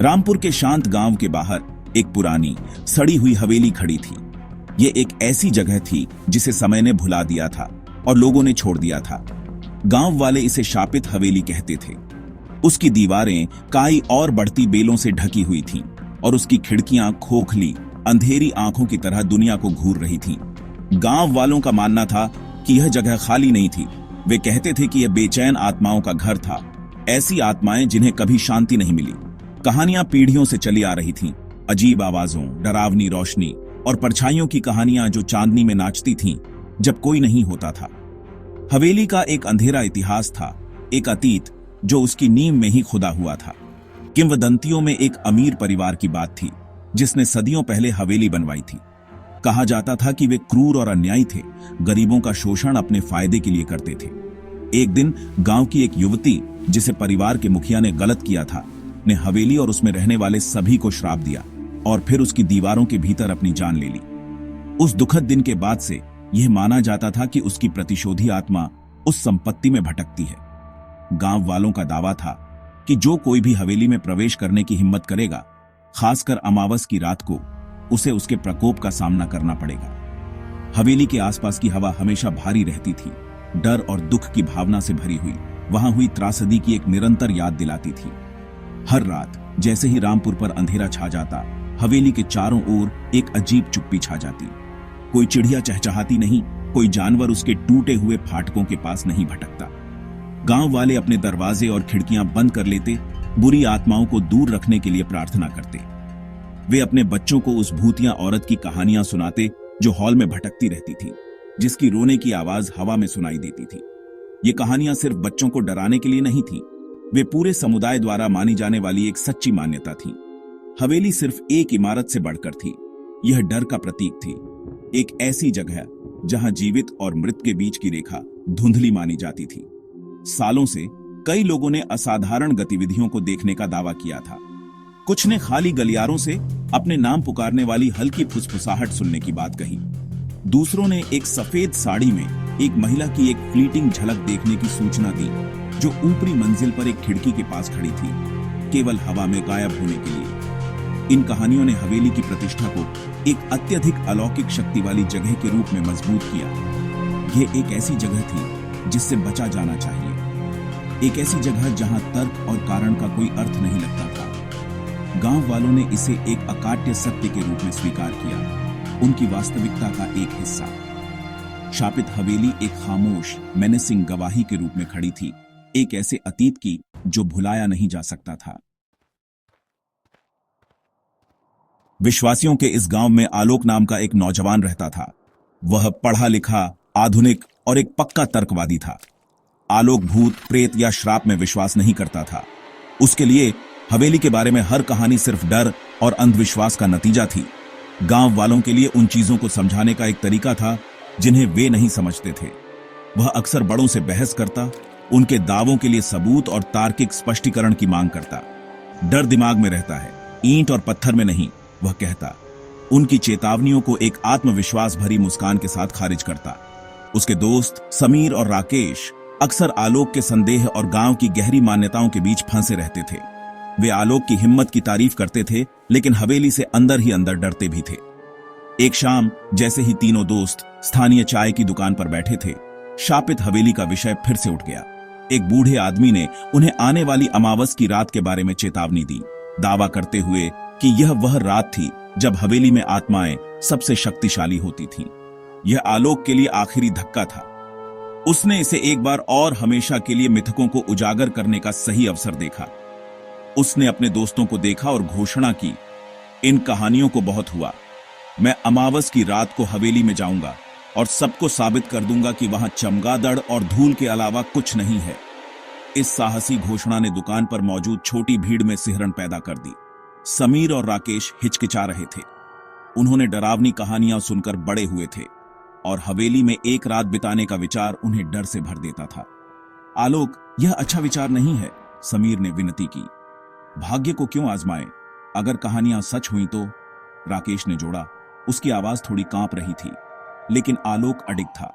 रामपुर के शांत गांव के बाहर एक पुरानी सड़ी हुई हवेली खड़ी थी। ये एक ऐसी जगह थी जिसे समय ने भुला दिया था और लोगों ने छोड़ दिया था। गांव वाले इसे शापित हवेली कहते थे। उसकी दीवारें काई और बढ़ती बेलों से ढकी हुई थीं और उसकी खिड़कियां खोखली अंधेरी आंखों की तरह दुनिया को घूर रही थीं। गांव वालों का मानना था कि यह जगह खाली नहीं थी। वे कहते थे कि यह बेचैन आत्माओं का घर था, ऐसी आत्माएं जिन्हें कभी शांति नहीं मिली। कहानियां पीढ़ियों से चली आ रही थीं, अजीब आवाजों, डरावनी रोशनी और परछाइयों की कहानियां जो चांदनी में नाचती थीं जब कोई नहीं होता था। हवेली का एक अंधेरा इतिहास था, एक अतीत जो उसकी नींव में ही खुदा हुआ था। किंवदंतियों में एक अमीर परिवार की बात थी जिसने सदियों पहले हवेली बनवाई थी। कहा जाता था कि वे क्रूर और अन्यायी थे, गरीबों का शोषण अपने फायदे के लिए करते थे। एक दिन गांव की एक युवती, जिसे परिवार के मुखिया ने गलत किया था, ने हवेली और उसमें रहने वाले सभी को श्राप दिया और फिर उसकी दीवारों के भीतर अपनी जान ले ली। उस दुखद दिन के बाद से यह माना जाता था कि उसकी प्रतिशोधी आत्मा उस संपत्ति में भटकती है। गांव वालों का दावा था कि जो कोई भी हवेली में प्रवेश करने की हिम्मत करेगा, खासकर अमावस की रात को, उसे उसके प्रकोप का सामना करना पड़ेगा। हवेली के आसपास की हवा हमेशा भारी रहती थी, डर और दुख की भावना से भरी हुई। वहां हुई त्रासदी की एक निरंतर याद दिलाती थी। हर रात जैसे ही रामपुर पर अंधेरा छा जाता, हवेली के चारों ओर एक अजीब चुप्पी छा जाती। कोई चिड़िया चहचहाती नहीं, कोई जानवर उसके टूटे हुए फाटकों के पास नहीं भटकता। गांव वाले अपने दरवाजे और खिड़कियां बंद कर लेते, बुरी आत्माओं को दूर रखने के लिए प्रार्थना करते। वे अपने बच्चों को उस भूतिया औरत की कहानियां सुनाते जो हॉल में भटकती रहती थी, जिसकी रोने की आवाज हवा में सुनाई देती थी। ये कहानियां सिर्फ बच्चों को डराने के लिए नहीं थी, वे पूरे समुदाय द्वारा मानी जाने वाली एक सच्ची मान्यता थी। हवेली सिर्फ एक इमारत से बढ़कर थी, यह डर का प्रतीक थी। एक ऐसी जगह जहां जीवित और मृत के बीच की रेखा धुंधली मानी जाती थी। सालों से कई लोगों ने असाधारण गतिविधियों को देखने का दावा किया था। कुछ ने खाली गलियारों से अपने नाम पुकारने वाली हल्की फुसफुसाहट सुनने की बात कही। दूसरों ने एक सफेद साड़ी में एक महिला की एक फ्लीटिंग झलक देखने की सूचना दी, जो ऊपरी मंजिल पर एक खिड़की के पास खड़ी थी, केवल हवा में गायब होने के लिए। इन कहानियों ने हवेली की प्रतिष्ठा को एक अत्यधिक अलौकिक शक्ति वाली जगह के रूप में मजबूत किया। यह एक ऐसी जगह थी जिससे बचा जाना चाहिए, एक ऐसी जगह जहां तर्क और कारण का कोई अर्थ नहीं लगता था। गांव वालों ने इसे एक अकाट्य सत्य के रूप में स्वीकार किया, उनकी वास्तविकता का एक हिस्सा। शापित हवेली एक खामोश, मेनेसिंग गवाही के रूप में खड़ी थी, एक ऐसे अतीत की जो भुलाया नहीं जा सकता था। विश्वासियों के इस गांव में आलोक नाम का एक नौजवान रहता था। वह पढ़ा लिखा, आधुनिक और एक पक्का तर्कवादी था। आलोक भूत, प्रेत या श्राप में विश्वास नहीं करता था। उसके लिए हवेली के बारे में हर कहानी सिर्फ डर और अंधविश्वास का नतीजा थी। गांव वालों के लिए उन चीजों को समझाने का एक तरीका था जिन्हें वे नहीं समझते थे। वह अक्सर बड़ों से बहस करता, उनके दावों के लिए सबूत और तार्किक स्पष्टीकरण की मांग करता। डर दिमाग में रहता है, ईंट और पत्थर में नहीं, वह कहता। उनकी चेतावनियों को एक आत्मविश्वास भरी मुस्कान के साथ खारिज करता। उसके दोस्त समीर और राकेश अक्सर आलोक के संदेह और गांव की गहरी मान्यताओं के बीच फंसे रहते थे। वे आलोक की हिम्मत की तारीफ करते थे, लेकिन हवेली से अंदर ही अंदर डरते भी थे। एक शाम जैसे ही तीनों दोस्त स्थानीय चाय की दुकान पर बैठे थे, शापित हवेली का विषय फिर से उठ गया। एक बूढ़े आदमी ने उन्हें आने वाली अमावस की रात के बारे में चेतावनी दी, दावा करते हुए कि यह वह रात थी जब हवेली में आत्माएं सबसे शक्तिशाली होती थीं। यह आलोक के लिए आखिरी धक्का था। उसने इसे एक बार और हमेशा के लिए मिथकों को उजागर करने का सही अवसर देखा। उसने अपने दोस्तों को देखा और घोषणा की, इन कहानियों को बहुत हुआ। मैं अमावस की रात को हवेली में जाऊंगा और सबको साबित कर दूंगा कि वहां चमगादड़ और धूल के अलावा कुछ नहीं है। इस साहसी घोषणा ने दुकान पर मौजूद छोटी भीड़ में सिहरन पैदा कर दी। समीर और राकेश हिचकिचा रहे थे। उन्होंने डरावनी कहानियां सुनकर बड़े हुए थे और हवेली में एक रात बिताने का विचार उन्हें डर से भर देता था। आलोक, यह अच्छा विचार नहीं है, समीर ने विनती की। भाग्य को क्यों आजमाएं? अगर कहानियां सच हुई तो, राकेश ने जोड़ा। उसकी आवाज थोड़ी कांप रही थी, लेकिन आलोक अडिग था।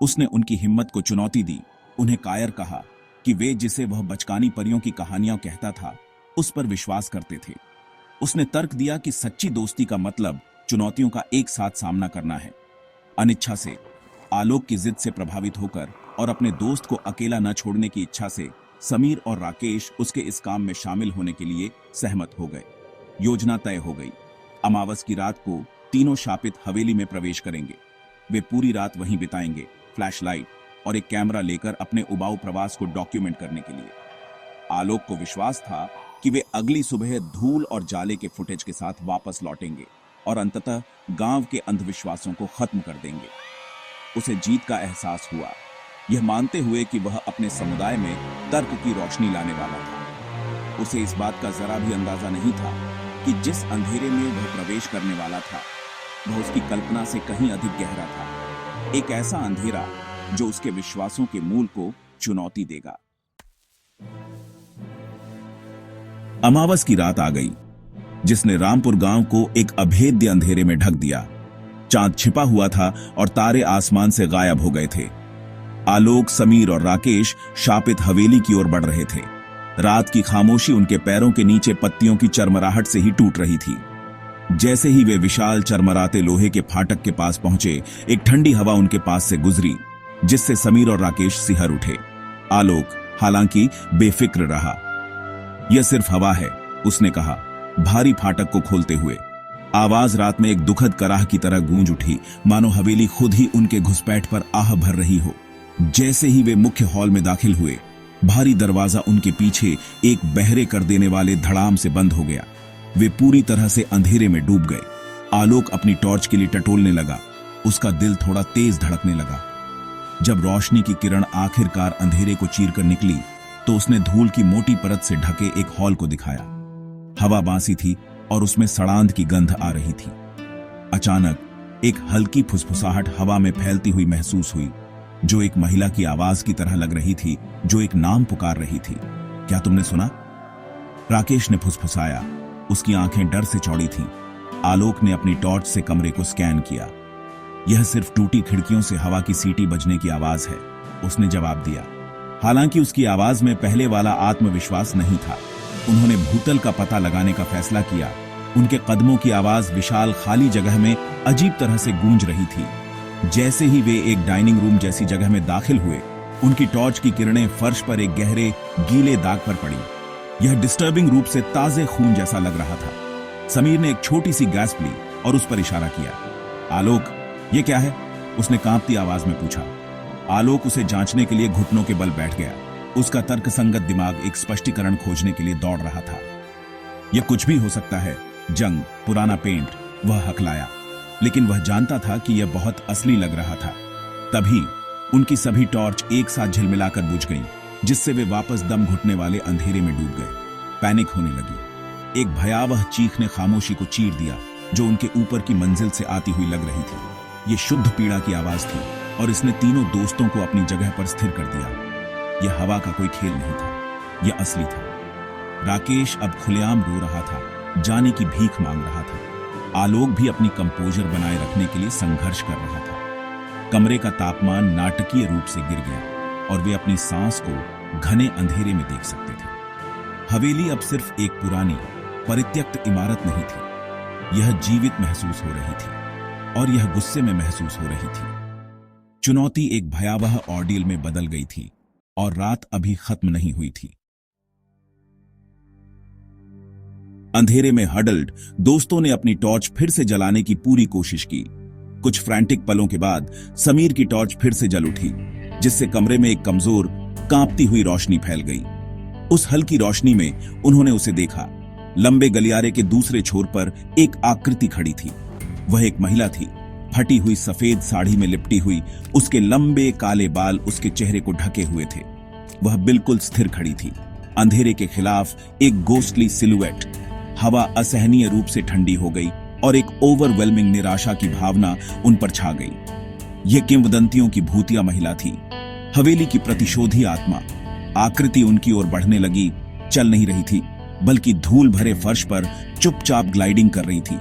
उसने उनकी हिम्मत को चुनौती दी, उन्हें कायर कहा कि वे जिसे वह बचकानी परियों की कहानियां कहता था, उस पर विश्वास करते थे। उसने तर्क दिया कि सच्ची दोस्ती का मतलब चुनौतियों का एक साथ सामना करना है। अनिच्छा से, आलोक की जिद से प्रभावित होकर और अपने दोस्त को अकेला न छोड़ने की इच्छा से समीर और राकेश उसके इस काम में शामिल होने के लिए सहमत हो गए। योजना तय हो गई। अमावस की रात को तीनों शापित हवेली में प्रवेश करेंगे। वे पूरी रात वहीं बिताएंगे, फ्लैशलाइट और एक कैमरा लेकर अपने उबाऊ प्रवास को डॉक्यूमेंट करने के लिए। आलोक को विश्वास था कि वे अगली सुबह धूल और जाले के फुटेज के साथ वापस लौटेंगे और अंततः गांव के अंधविश्वासों को खत्म कर देंगे। उसे जीत का एहसास हुआ, यह मानते हुए कि वह अपने समुदाय में तर्क की रोशनी लाने वाला था। उसे इस बात का जरा भी अंदाजा नहीं था कि जिस अंधेरे में वह प्रवेश करने वाला था वह उसकी कल्पना से कहीं अधिक गहरा था। एक ऐसा अंधेरा जो उसके विश्वासों के मूल को चुनौती देगा। अमावस की रात आ गई, जिसने रामपुर गांव को एक अभेद्य अंधेरे में ढक दिया। चांद छिपा हुआ था और तारे आसमान से गायब हो गए थे। आलोक, समीर और राकेश शापित हवेली की ओर बढ़ रहे थे। रात की खामोशी उनके पैरों के नीचे पत्तियों की चरमराहट से ही टूट रही थी। जैसे ही वे विशाल चरमराते लोहे के फाटक के पास पहुंचे, एक ठंडी हवा उनके पास से गुजरी, जिससे समीर और राकेश सिहर उठे। आलोक हालांकि बेफिक्र रहा। यह सिर्फ हवा है, उसने कहा, भारी फाटक को खोलते हुए। आवाज रात में एक दुखद कराह की तरह गूंज उठी, मानो हवेली खुद ही उनके घुसपैठ पर आह भर रही हो। जैसे ही वे मुख्य हॉल में दाखिल हुए, भारी दरवाजा उनके पीछे एक बहरे कर देने वाले धड़ाम से बंद हो गया। वे पूरी तरह से अंधेरे में डूब गए। आलोक अपनी टॉर्च के लिए टटोलने लगा। उसका दिल थोड़ा तेज धड़कने लगा। जब रोशनी की किरण आखिरकार अंधेरे को चीरकर निकली तो उसने धूल की मोटी परत से ढके एक हॉल को दिखाया। हवा बांसी थी और उसमें सड़ांध की गंध आ रही थी। अचानक एक हल्की फुसफुसाहट हवा में फैलती हुई महसूस हुई, जो एक महिला की आवाज की तरह लग रही थी, जो एक नाम पुकार रही थी। क्या तुमने सुना? राकेश ने फुसफुसाया। उसकी आंखें डर से चौड़ी थीं। आलोक ने अपनी टॉर्च से कमरे को स्कैन किया। यह सिर्फ टूटी खिड़कियों से हवा की सीटी बजने की आवाज है, उसने जवाब दिया। हालांकि उसकी आवाज में पहले वाला आत्मविश्वास नहीं था। उन्होंने भूतल का पता लगाने का फैसला किया। उनके कदमों की आवाज विशाल खाली जगह में अजीब तरह से गूंज रही थी। जैसे ही वे एक डाइनिंग रूम जैसी जगह में दाखिल हुए, उनकी टॉर्च की किरणें फर्श पर एक गहरे गीले दाग पर पड़ी। यह डिस्टर्बिंग रूप से ताजे खून जैसा लग रहा था। समीर ने एक छोटी सी गैस्प ली और उस पर इशारा किया। आलोक, ये क्या है? उसने कांपती आवाज में पूछा। आलोक उसे जांचने के लिए घुटनों के बल बैठ गया। उसका तर्कसंगत दिमाग एक स्पष्टीकरण खोजने के लिए दौड़ रहा था। यह कुछ भी हो सकता है, जंग, पुराना पेंट, वह हकलाया। लेकिन वह जानता था कि यह बहुत असली लग रहा था। तभी उनकी सभी टॉर्च एक साथ झिलमिलाकर बुझ गईं, जिससे वे वापस दम घुटने वाले अंधेरे में डूब गए। पैनिक होने लगी। एक भयावह चीख ने खामोशी को चीर दिया, जो उनके ऊपर की मंजिल से आती हुई लग रही थी। यह शुद्ध पीड़ा की आवाज थी और इसने तीनों दोस्तों को अपनी जगह पर स्थिर कर दिया। यह हवा का कोई खेल नहीं था, यह असली था। राकेश अब खुलेआम रो रहा था, जाने की भीख मांग रहा था। आलोक भी अपनी कंपोजर बनाए रखने के लिए संघर्ष कर रहा था। कमरे का तापमान नाटकीय रूप से गिर गया और वे अपनी सांस को घने अंधेरे में देख सकते थे। हवेली अब सिर्फ एक पुरानी, परित्यक्त इमारत नहीं थी। यह जीवित महसूस हो रही थी और यह गुस्से में महसूस हो रही थी। चुनौती एक भयावह ऑर्डियल में बदल गई थी और रात अभी खत्म नहीं हुई थी। अंधेरे में हडल्ड दोस्तों ने अपनी टॉर्च फिर से जलाने की पूरी कोशिश की। कुछ फ्रैंटिक पलों के बाद समीर की टॉर्च फिर से जल उठी, जिससे कमरे में एक कमजोर, कांपती हुई रोशनी फैल गई। उस हल्की रोशनी में उन्होंने उसे देखा। लंबे गलियारे के दूसरे छोर पर एक आकृति खड़ी थी। वह एक महिला थी, फटी हुई सफेद साड़ी में लिपटी हुई। उसके लंबे काले बाल उसके चेहरे को ढके हुए थे। वह बिल्कुल स्थिर खड़ी थी, अंधेरे के खिलाफ एक गोस्टली सिलुएट। हवा असहनीय रूप से ठंडी हो गई और एक ओवरवेलमिंग निराशा की भावना उन पर छा गई। यह किंवदंतियों की भूतिया महिला थी, हवेली की प्रतिशोधी आत्मा। आकृति उनकी ओर बढ़ने लगी, चल नहीं रही थी, बल्कि धूल भरे फर्श पर चुपचाप ग्लाइडिंग कर रही थी।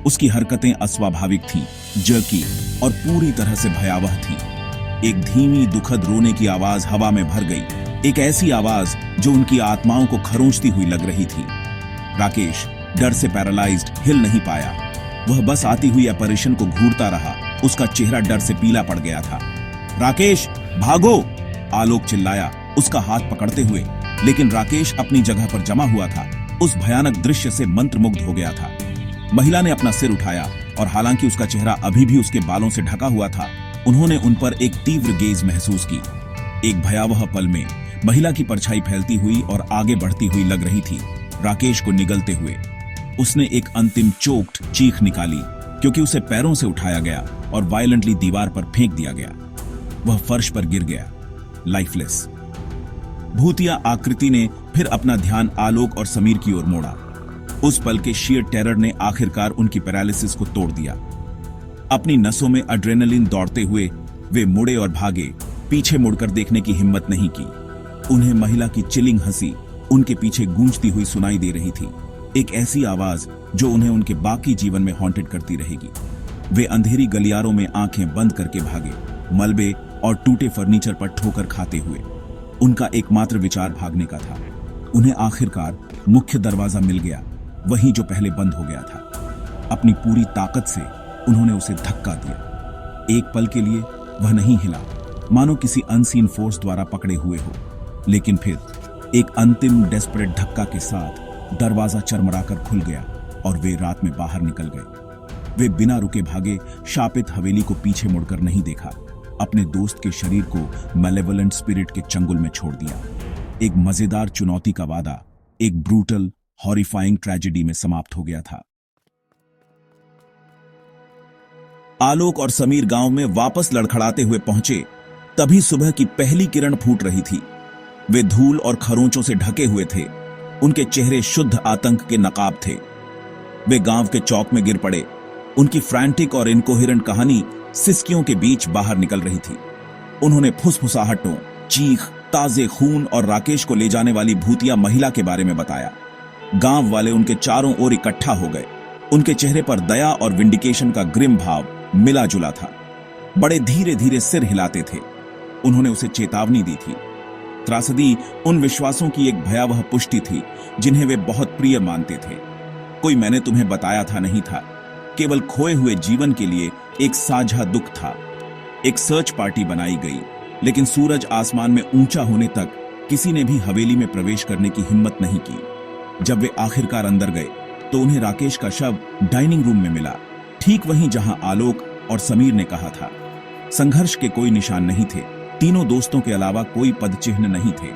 उसकी हरकतें अस्वाभाविक थीं, जर्की और पूरी तरह से भयावह थीं। एक धीमी दुखद रोने की आवाज हवा में भर गई, एक ऐसी आवाज जो उनकी आत्माओं को खरोंचती हुई लग रही थी। राकेश डर से पैरालाइज्ड हिल नहीं पाया। वह बस आती हुई apparition को घूरता रहा। उसका चेहरा डर से पीला पड़ गया था। राकेश भागो, आलोक चिल्लाया उसका हाथ पकड़ते हुए, लेकिन राकेश अपनी जगह पर जमा हुआ था। उस भयानक दृश्य से मंत्रमुग्ध हो गया था। महिला ने अपना सिर उठाया और हालांकि उसका चेहरा अभी भी उसके बालों से ढका हुआ था, उन्होंने उन पर एक तीव्र गेज महसूस की। एक भयावह पल में महिला की परछाई फैलती हुई और आगे बढ़ती हुई लग रही थी, राकेश को निगलते हुए। उसने एक अंतिम चोक्ड चीख निकाली क्योंकि उसे पैरों से उठाया गया और वायलेंटली दीवार पर फेंक दिया गया। वह फर्श पर गिर गया, लाइफलेस। भूतिया आकृति ने फिर अपना ध्यान आलोक और समीर की ओर मोड़ा। उस पल के शेयर टेरर ने आखिरकार उनकी पैरालिसिस को तोड़ दिया। अपनी नसों में एड्रेनलिन दौड़ते हुए वे मुड़े और भागे, पीछे मुड़कर देखने की हिम्मत नहीं की। उन्हें महिला की चिलिंग हंसी उनके पीछे गूंजती हुई सुनाई दे रही थी, एक ऐसी आवाज जो उन्हें उनके बाकी जीवन में हॉन्टेड करती रहेगी। वे अंधेरी गलियारों में आंखें बंद करके भागे, मलबे और टूटे फर्नीचर पर ठोकर खाते हुए। उनका एकमात्र विचार भागने का था। उन्हें आखिरकार मुख्य दरवाजा मिल गया, वही जो पहले बंद हो गया था। अपनी पूरी ताकत से उन्होंने उसे धक्का दिया। एक पल के लिए वह नहीं हिला, मानो किसी अनसीन फोर्स द्वारा पकड़े हुए हो, लेकिन फिर एक अंतिम डेस्परेट धक्का के साथ दरवाजा चरमराकर खुल गया और वे रात में बाहर निकल गए। वे बिना रुके भागे, शापित हवेली को पीछे मुड़कर नहीं देखा, अपने दोस्त के शरीर को मैलेवोलेंट स्पिरिट के चंगुल में छोड़ दिया। एक मजेदार चुनौती का वादा एक ब्रूटल हॉरिफाइंग ट्रेजेडी में समाप्त हो गया था। आलोक और समीर गांव में वापस लड़खड़ाते हुए पहुंचे, तभी सुबह की पहली किरण फूट रही थी। वे धूल और खरोंचों से ढके हुए थे, उनके चेहरे शुद्ध आतंक के नकाब थे। वे गांव के चौक में गिर पड़े। उनकी फ्रैंटिक और इनकोहेरेंट कहानी सिसकियों के बीच बाहर निकल रही थी। उन्होंने फुसफुसाहटों, चीख, ताजे खून और राकेश को ले जाने वाली भूतिया महिला के बारे में बताया। गांव वाले उनके चारों ओर इकट्ठा हो गए। उनके चेहरे पर दया और विंडिकेशन का ग्रिम भाव मिला जुला था। बड़े धीरे धीरे सिर हिलाते थे। उन्होंने उसे चेतावनी दी थी। त्रासदी उन विश्वासों की एक भयावह पुष्टि थी जिन्हें वे बहुत प्रिय मानते थे। कोई मैंने तुम्हें बताया था नहीं था, केवल खोए हुए जीवन के लिए एक साझा दुख था। एक सर्च पार्टी बनाई गई, लेकिन सूरज आसमान में ऊंचा होने तक किसी ने भी हवेली में प्रवेश करने की हिम्मत नहीं की। जब वे आखिरकार अंदर गए तो उन्हें राकेश का शव डाइनिंग रूम में मिला, ठीक वहीं जहां आलोक और समीर ने कहा था। संघर्ष के कोई निशान नहीं थे। तीनों दोस्तों के अलावा कोई पदचिह्न नहीं थे।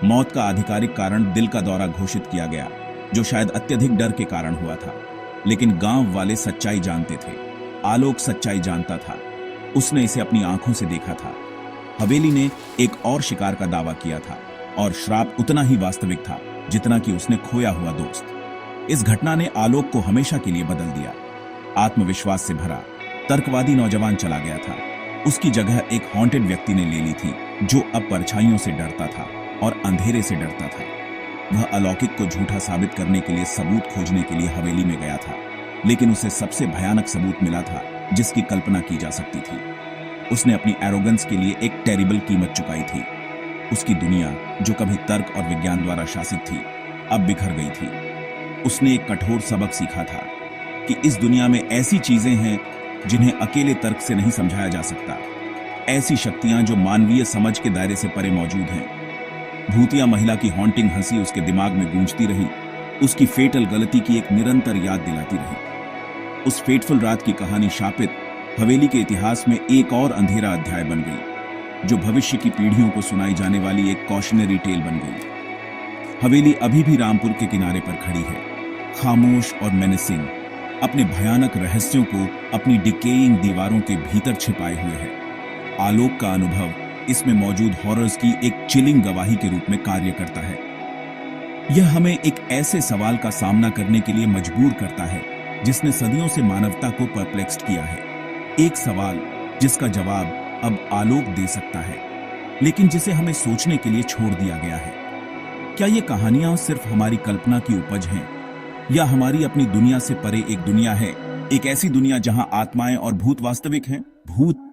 मौत का आधिकारिक कारण दिल का दौरा घोषित किया गया, जो शायद अत्यधिक डर के कारण हुआ था। लेकिन गांव वाले सच्चाई जानते थे। आलोक सच्चाई जानता था। उसने इसे अपनी आंखों से देखा था। हवेली ने एक और शिकार का दावा किया था और श्राप उतना ही वास्तविक था जितना कि उसने खोया हुआ दोस्त। इस घटना ने आलोक को हमेशा के लिए बदल दिया। आत्मविश्वास से भरा, तर्कवादी नौजवान चला गया था। उसकी जगह एक हॉन्टेड व्यक्ति ने ले ली थी, जो अब परछाइयों से डरता था और अंधेरे से डरता था। वह अलौकिक को झूठा साबित करने के लिए सबूत खोजने के लिए हवेली में गया था, लेकिन उसे सबसे भयानक सबूत मिला था जिसकी कल्पना की जा सकती थी। उसने अपनी एरोगेंस के लिए एक टेरिबल कीमत चुकाई थी। उसकी दुनिया, जो कभी तर्क और विज्ञान द्वारा शासित थी, अब बिखर गई थी। उसने एक कठोर सबक सीखा था कि इस दुनिया में ऐसी चीजें हैं जिन्हें अकेले तर्क से नहीं समझाया जा सकता। ऐसी शक्तियां जो मानवीय समझ के दायरे से परे मौजूद हैं। भूतिया महिला की हॉन्टिंग हंसी उसके दिमाग में गूंजती रही। उसकी फेटल गलती की एक निरंतर याद दिलाती रही। उस फेटफुल रात की कहानी शापित हवेली के इतिहास में एक और अंधेरा अध्याय बन गई, जो भविष्य की पीढ़ियों को सुनाई जाने वाली एक कॉशनरी टेल बन गई। हवेली अभी भी रामपुर के किनारे पर खड़ी है, खामोश और मेनेसिंग, अपने भयानक रहस्यों को अपनी डिकेइंग दीवारों के भीतर छिपाए हुए है। आलोक का अनुभव इसमें मौजूद हॉरर्स की एक चिलिंग गवाही के रूप में कार्य करता है। यह हमें एक ऐसे सवाल का सामना करने के लिए मजबूर करता है जिसने सदियों से मानवता को परप्लेक्स्ड किया है। एक सवाल जिसका जवाब अब आलोक दे सकता है, लेकिन जिसे हमें सोचने के लिए छोड़ दिया गया है। क्या ये कहानियां सिर्फ हमारी कल्पना की उपज हैं, या हमारी अपनी दुनिया से परे एक दुनिया है, एक ऐसी दुनिया जहां आत्माएं और भूत वास्तविक हैं? भूत